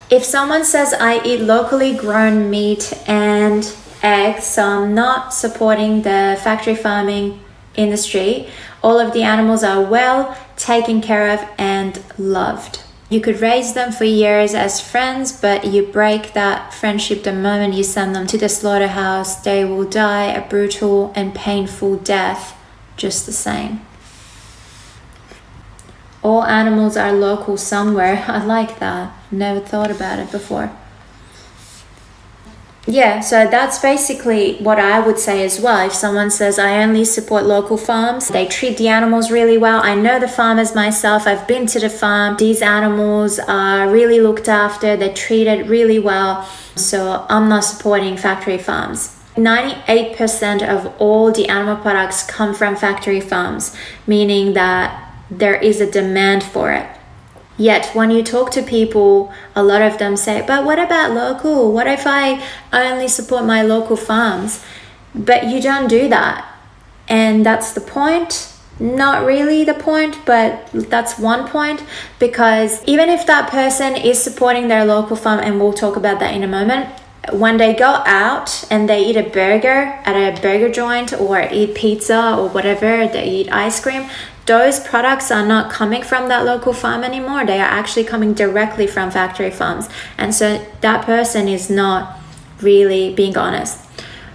If someone says I eat locally grown meat and eggs, so I'm not supporting the factory farming industry, all of the animals are well taken care of and loved. You could raise them for years as friends, but you break that friendship the moment you send them to the slaughterhouse. They will die a brutal and painful death just the same. All animals are local somewhere. I like that. Never thought about it before. Yeah, so that's basically what I would say as well. If someone says, I only support local farms, they treat the animals really well. I know the farmers myself. I've been to the farm. These animals are really looked after. They're treated really well. So I'm not supporting factory farms. 98% of all the animal products come from factory farms, meaning that there is a demand for it. Yet when you talk to people, a lot of them say, but what about local? What if I only support my local farms? But you don't do that. And that's the point. Not really the point, but that's one point. Because even if that person is supporting their local farm, and we'll talk about that in a moment, when they go out and they eat a burger at a burger joint or eat pizza or whatever, they eat ice cream, those products are not coming from that local farm anymore. They are actually coming directly from factory farms. And so that person is not really being honest.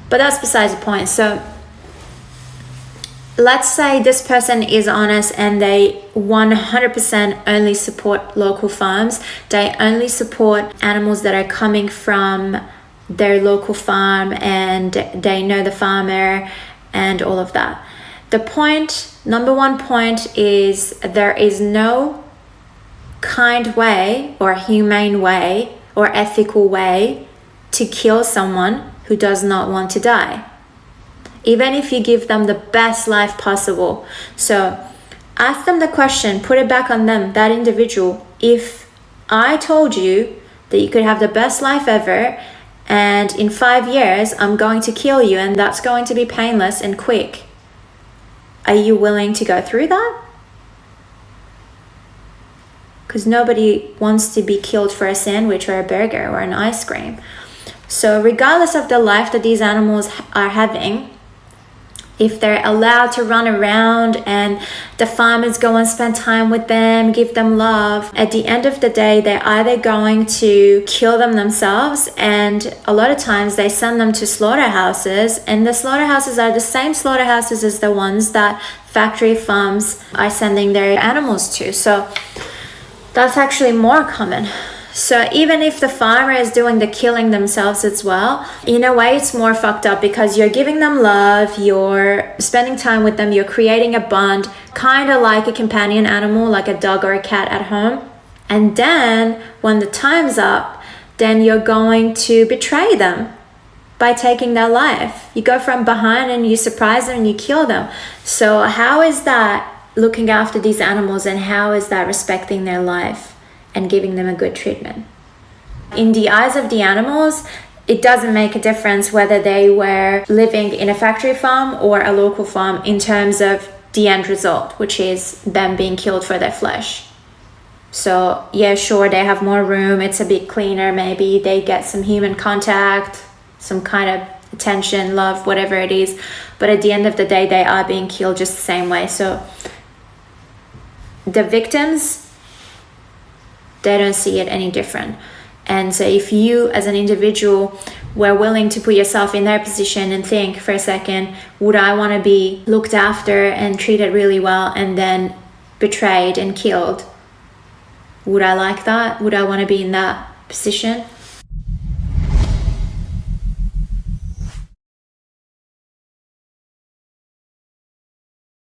But that's besides the point. So let's say this person is honest and they 100% only support local farms. They only support animals that are coming from their local farm and they know the farmer and all of that. The point, number one point, is there is no kind way or humane way or ethical way to kill someone who does not want to die, even if you give them the best life possible. So ask them the question, put it back on them, that individual. If I told you that you could have the best life ever and in 5 years I'm going to kill you and that's going to be painless and quick, are you willing to go through that? Because nobody wants to be killed for a sandwich or a burger or an ice cream. So regardless of the life that these animals are having, if they're allowed to run around and the farmers go and spend time with them, give them love, at the end of the day, they're either going to kill them themselves, and a lot of times they send them to slaughterhouses, and the slaughterhouses are the same slaughterhouses as the ones that factory farms are sending their animals to. So that's actually more common. So even if the farmer is doing the killing themselves as well, in a way it's more fucked up because you're giving them love, you're spending time with them, you're creating a bond, kind of like a companion animal, like a dog or a cat at home. And then when the time's up, then you're going to betray them by taking their life. You go from behind and you surprise them and you kill them. So how is that looking after these animals, and how is that respecting their life and giving them a good treatment? In the eyes of the animals, it doesn't make a difference whether they were living in a factory farm or a local farm in terms of the end result, which is them being killed for their flesh. So yeah, sure, they have more room, it's a bit cleaner, maybe they get some human contact, some kind of attention, love, whatever it is, but at the end of the day, they are being killed just the same way. So the victims, they don't see it any different. And so if you as an individual were willing to put yourself in their position and think for a second, would I want to be looked after and treated really well and then betrayed and killed? Would I like that? Would I want to be in that position?